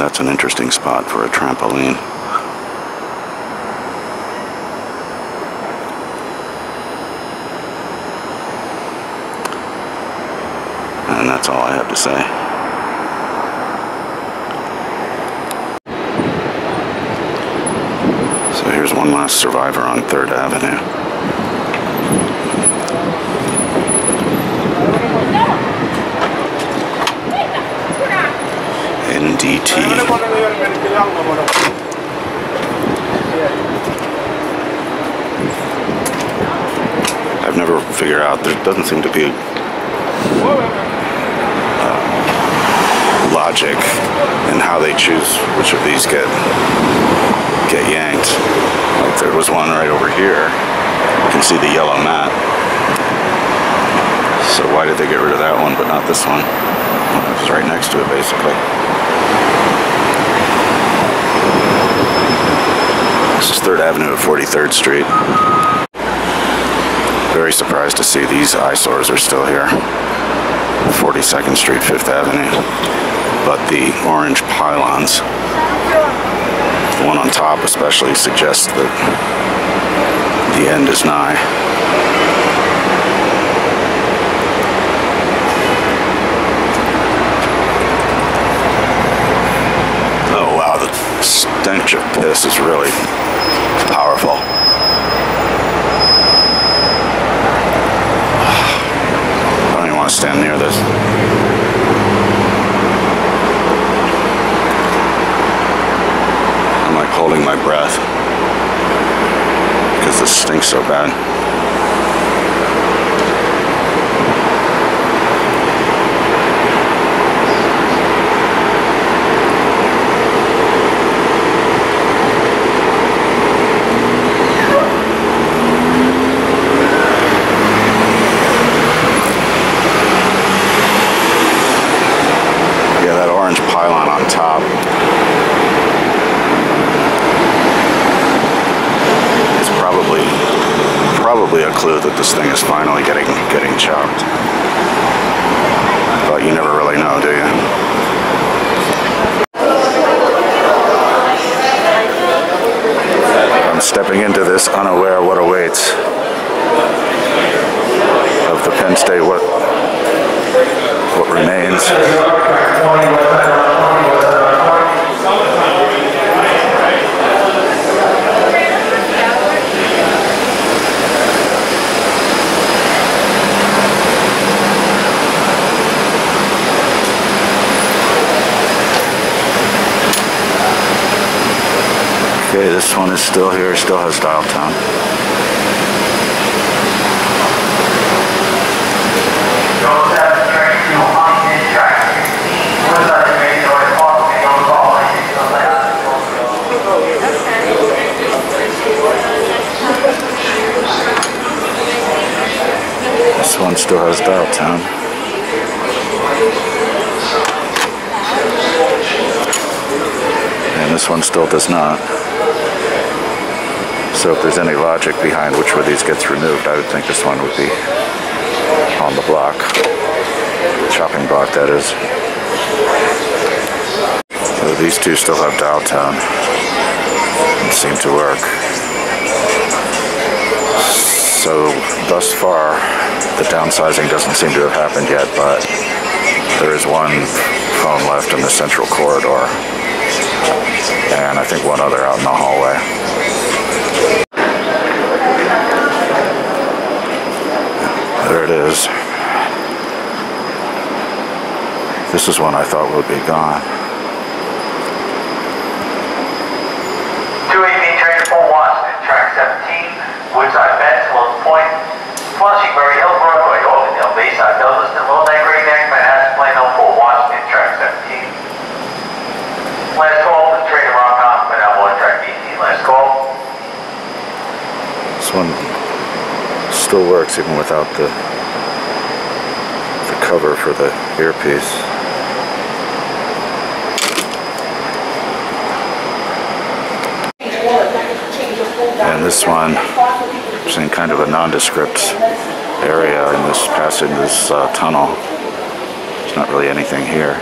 that's an interesting spot for a trampoline. And that's all I have to say. So here's one last survivor on 3rd Avenue. NDT. I've never figured out, there doesn't seem to be logic in how they choose which of these get yanked. Like there was one right over here. You can see the yellow mat. So why did they get rid of that one but not this one? Well, it was right next to it basically. This is 3rd Avenue at 43rd Street. Very surprised to see these eyesores are still here. 42nd Street, 5th Avenue. But the orange pylons, the one on top especially, suggests that the end is nigh. Oh wow, the stench of piss is really powerful. I don't even want to stand near this. I'm like holding my breath because this stinks so bad. Yeah, that orange pylon on top is probably a clue that this thing is finally getting chopped. But you never really know, do you? I'm stepping into this unaware what awaits of the Penn State what remains. Okay, this one is still here, still has dial tone. This one still has dial tone. And this one still does not. So if there's any logic behind which one of these gets removed, I would think this one would be on the block. Chopping block, that is. So these two still have dial tone and seem to work. So thus far, the downsizing doesn't seem to have happened yet, but there is one phone left in the central corridor, and I think one other out in the hallway. There it is. This is one I thought would be gone. 218 train for Washington, track 17, Woodside Bend, Sloan Point, Flushing, Murray Hill, Broadway, Oakdale, Bayside, Douglaston, Little Neck, Great Neck, Manhattan, Plano, for Washington, track 17. Last call, the train to Rockcom, Manhattan, track 18, last call. This one still works even without the cover for the earpiece. And this one, it's in kind of a nondescript area in this passage, this tunnel. There's not really anything here.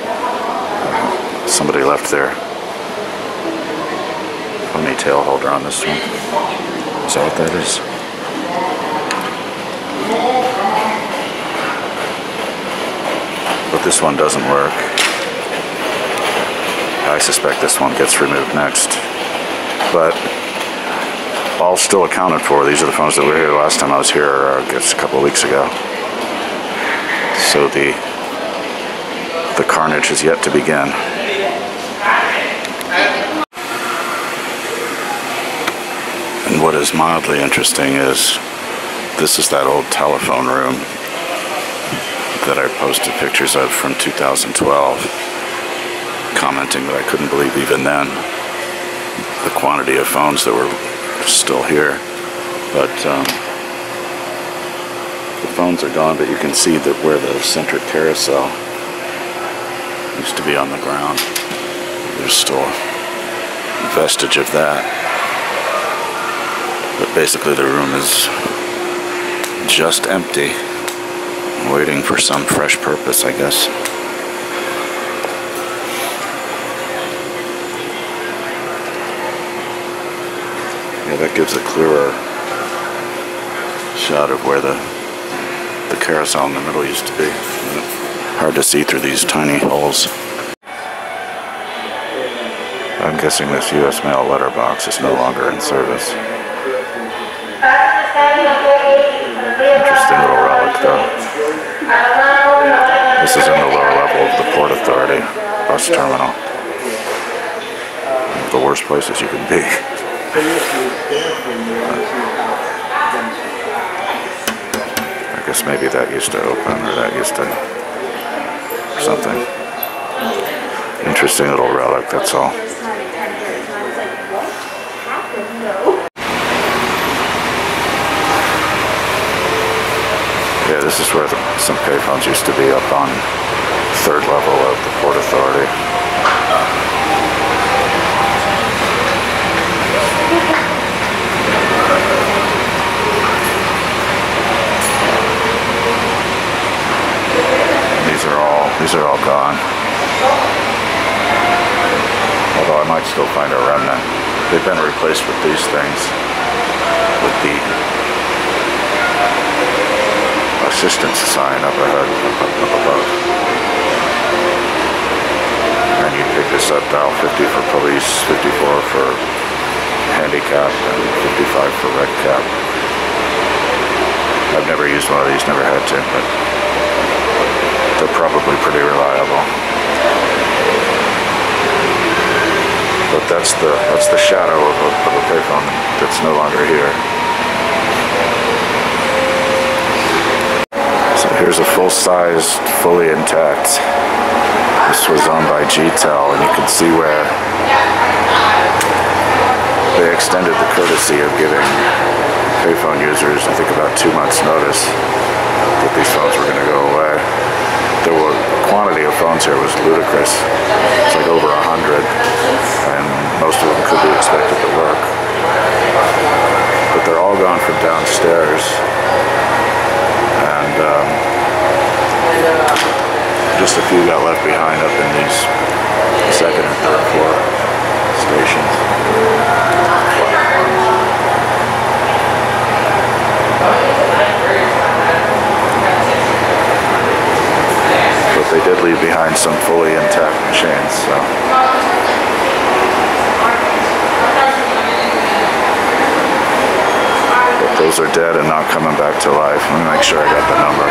Somebody left their ponytail holder on this one. Is that what that is? But this one doesn't work. I suspect this one gets removed next. But all still accounted for. These are the phones that were here last time I was here, I guess a couple of weeks ago. So the carnage has yet to begin. And what is mildly interesting is this is that old telephone room that I posted pictures of from 2012, commenting that I couldn't believe even then the quantity of phones that were still here. But the phones are gone, but you can see that where the center carousel used to be on the ground, there's still a vestige of that. But basically the room is just empty, waiting for some fresh purpose, I guess. Yeah, that gives a clearer shot of where the carousel in the middle used to be. Hard to see through these tiny holes. I'm guessing this U.S. Mail Letter Box is no longer in service. Interesting little relic, though. This is in the lower level of the Port Authority bus terminal. One of the worst places you can be. I guess maybe that used to open, or that used to something. Interesting little relic, that's all. Yeah, this is where some payphones used to be, up on 3rd level of the Port Authority. These are all gone. Although I might still find a remnant. They've been replaced with these things, with the assistance sign up ahead, up above. And you pick this up, dial 50 for police, 54 for handicap, and 55 for red cap. I've never used one of these, never had to, but they're probably pretty reliable. But that's the shadow of a payphone that's no longer here. So here's a full-sized, fully intact. This was owned by GTEL, and you can see where they extended the courtesy of giving payphone users, I think, about 2 months' notice that these phones were going to go away. The quantity of phones here was ludicrous. It's like over 100, and most of them could be expected to work. But they're all gone from downstairs, and just a few got left behind up in these 2nd and 3rd floor stations. But they did leave behind some fully intact machines, so. But those are dead and not coming back to life. Let me make sure I got the number.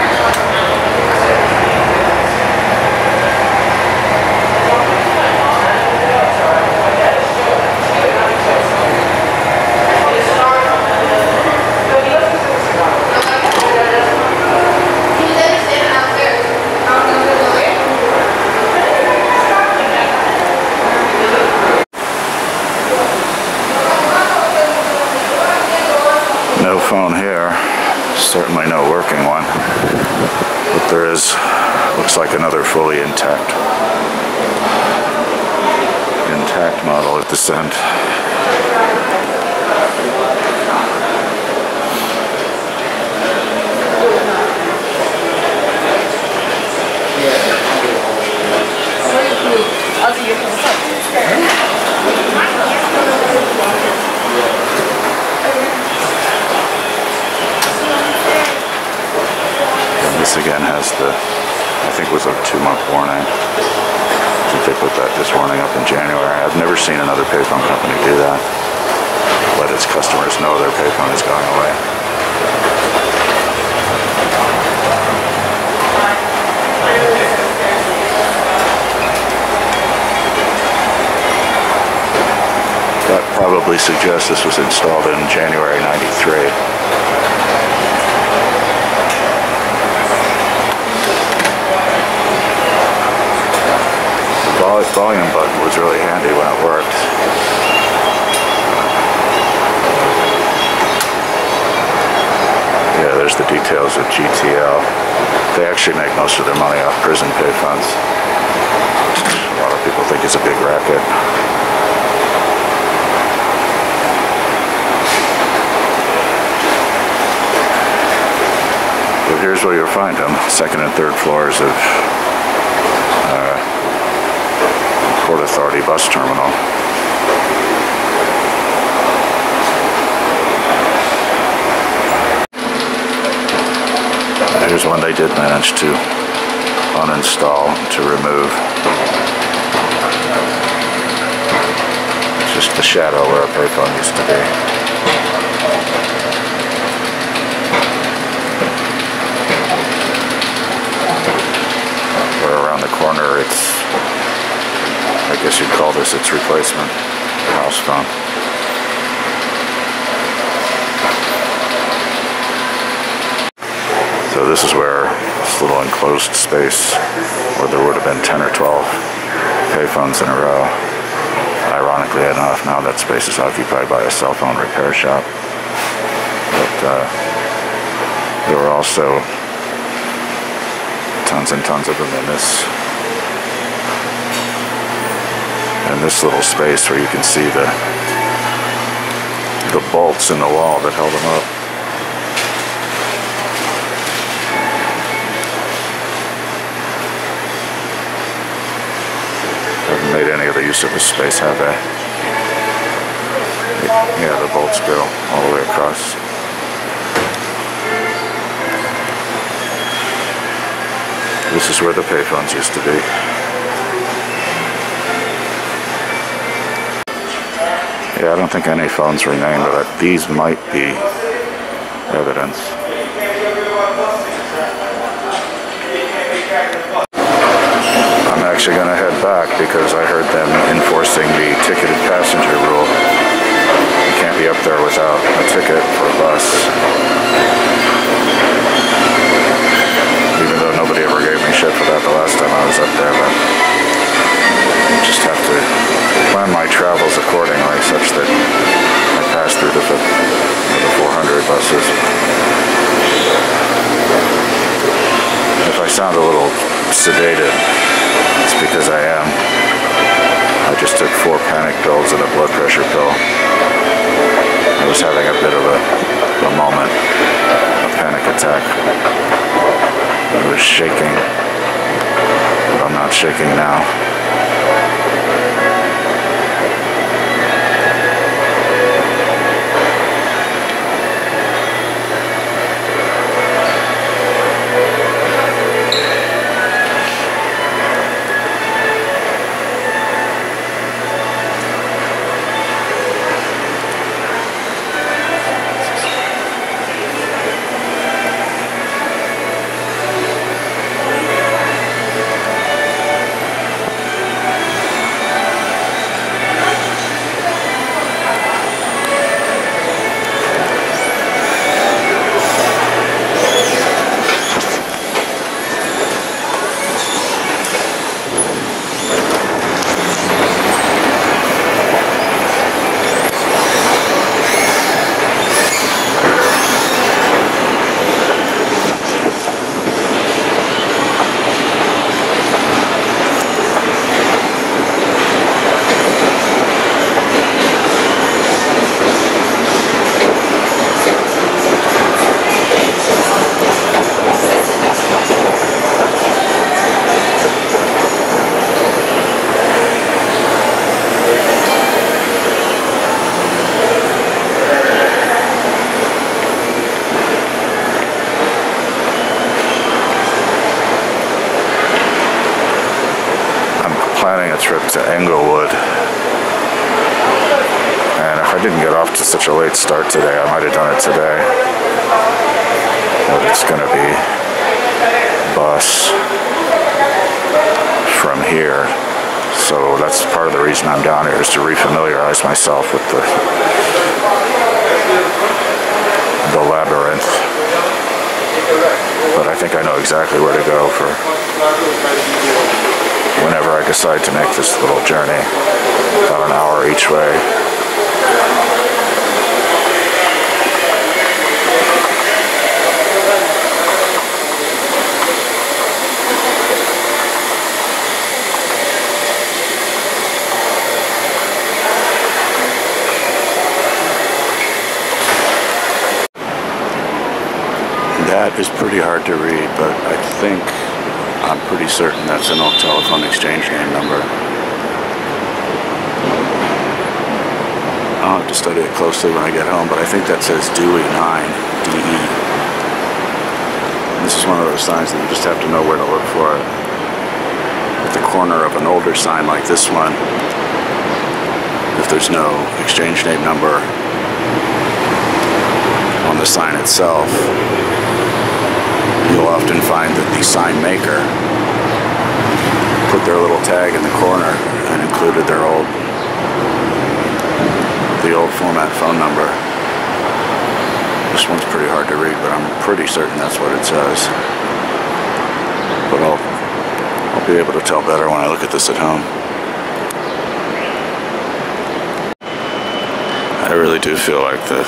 No phone here, certainly no working one, but there is, looks like another fully intact model at this end. past the, I think it was a 2-month warning. I think they put this warning up in January. I've never seen another payphone company do that. Let its customers know their payphone is going away. That probably suggests this was installed in January '93. The volume button was really handy when it worked. Yeah, there's the details of GTL. They actually make most of their money off prison payphones. A lot of people think it's a big racket. But here's where you'll find them, 2nd and 3rd floors of Port Authority bus terminal. Here's one they did manage to uninstall, to remove. It's just the shadow where a payphone used to be. Where around the corner it's, I guess you'd call this its replacement house phone. So this is where this little enclosed space where there would have been 10 or 12 payphones in a row. Ironically enough, now that space is occupied by a cell phone repair shop. But there were also tons and tons of them in this little space where you can see the bolts in the wall that held them up. Haven't made any other use of this space, have they? Yeah, the bolts go all the way across. This is where the payphones used to be. Yeah, I don't think any phones remain, but these might be evidence. I'm actually going to head back because I heard them enforcing the ticketed passenger rule. You can't be up there without a ticket for a bus. Even though nobody ever gave me shit for that the last time I was up there, but I just have to plan my travels accordingly such that I pass through the 400 buses. If I sound a little sedated, it's because I am. I just took 4 panic pills and a blood pressure pill. I was having a bit of a moment, a panic attack. I was shaking, but I'm not shaking now. to Englewood. And if I didn't get off to such a late start today, I might have done it today. But it's going to be bus from here. So that's part of the reason I'm down here, is to refamiliarize myself with the labyrinth. But I think I know exactly where to go for whenever I decide to make this little journey, about an hour each way. That is pretty hard to read, but I'm pretty certain that's an old telephone exchange name number. I'll have to study it closely when I get home, but I think that says DEwey 9, D-E. This is one of those signs that you just have to know where to look for it. At the corner of an older sign like this one, if there's no exchange name number on the sign itself, you'll often find that the sign maker put their little tag in the corner and included the old format phone number. This one's pretty hard to read, but I'm pretty certain that's what it says. But I'll be able to tell better when I look at this at home. I really do feel like the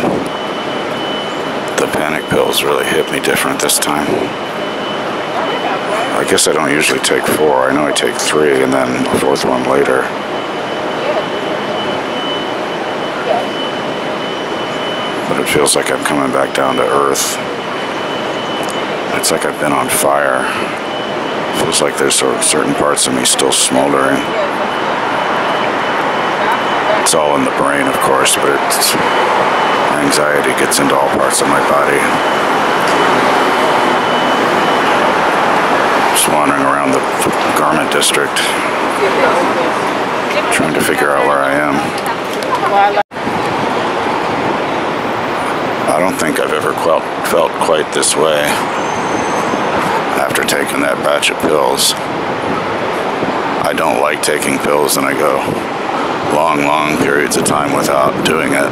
panic pills really hit me different this time. I guess I don't usually take 4. I know I take 3 and then a 4th one later. But it feels like I'm coming back down to earth. It's like I've been on fire. It feels like there's certain parts of me still smoldering. It's all in the brain, of course, but anxiety gets into all parts of my body. Just wandering around the garment district, trying to figure out where I am. I don't think I've ever felt quite this way after taking that batch of pills. I don't like taking pills, and I go long periods of time without doing it.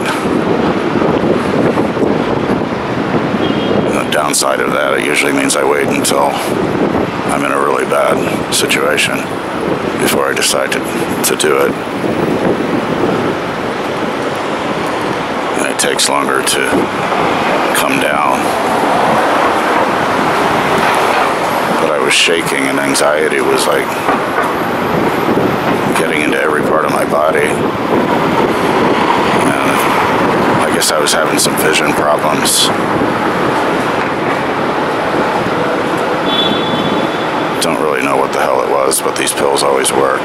The downside of that, it usually means I wait until I'm in a really bad situation before I decide to do it. And it takes longer to come down. But I was shaking, and anxiety was like getting into every part of my body. And I guess I was having some vision problems. Don't really know what the hell it was, but these pills always work.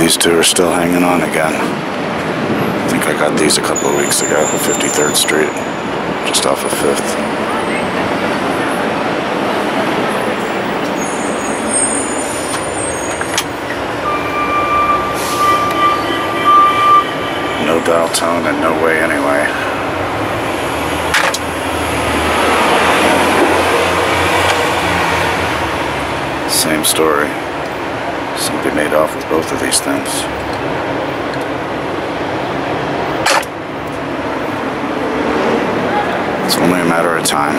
these two are still hanging on again. I think I got these a couple of weeks ago, 53rd Street, just off of 5th. No dial tone and no way anyway. Same story. Somebody made off with both of these things. It's only a matter of time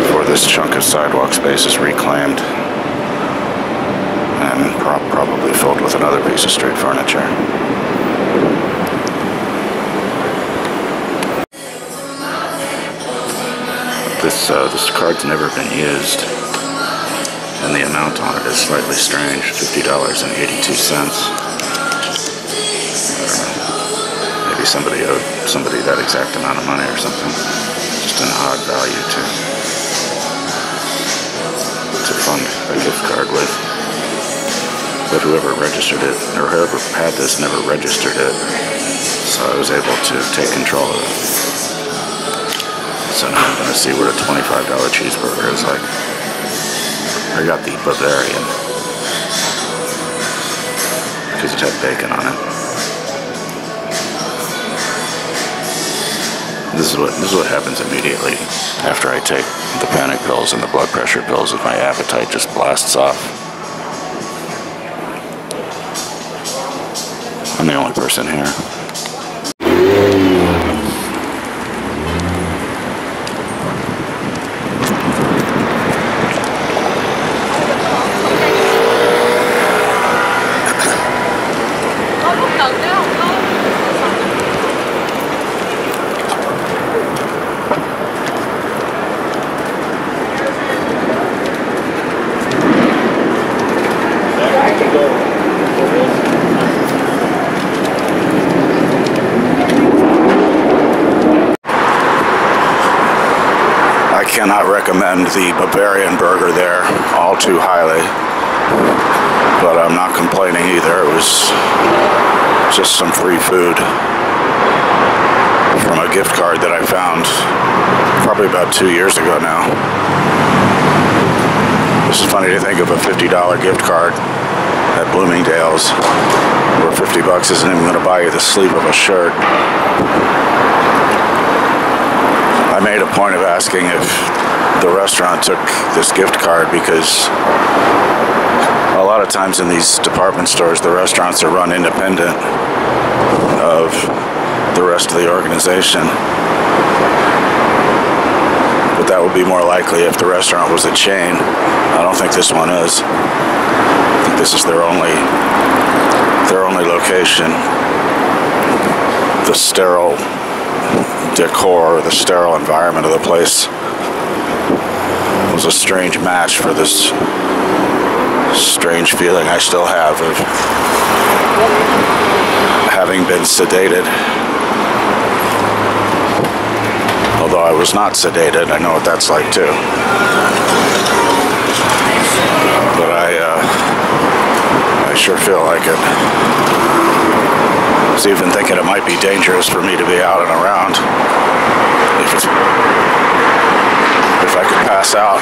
before this chunk of sidewalk space is reclaimed and probably filled with another piece of street furniture. This card's never been used, and the amount on it is slightly strange, $50.82. Maybe somebody owed somebody that exact amount of money or something. Just an odd value to fund a gift card with. But whoever registered it, or whoever had this, never registered it, so I was able to take control of it. So now I'm going to see what a $25 cheeseburger is like. I got the Bavarian because it had bacon on it. This is what happens immediately after I take the panic pills and the blood pressure pills, if my appetite just blasts off. I'm the only person here. I cannot recommend the Bavarian burger there all too highly, but I'm not complaining either. It was just some free food from a gift card that I found probably about 2 years ago now. It's funny to think of a $50 gift card at Bloomingdale's where 50 bucks isn't even going to buy you the sleeve of a shirt. I made a point of asking if the restaurant took this gift card because a lot of times in these department stores, the restaurants are run independent of the rest of the organization. But that would be more likely if the restaurant was a chain. I don't think this one is. I think this is their only location. The sterile decor, the sterile environment of the place was a strange match for this strange feeling I still have of having been sedated. Although I was not sedated, I know what that's like too. But I sure feel like it. I was even thinking it might be dangerous for me to be out and around if I could pass out.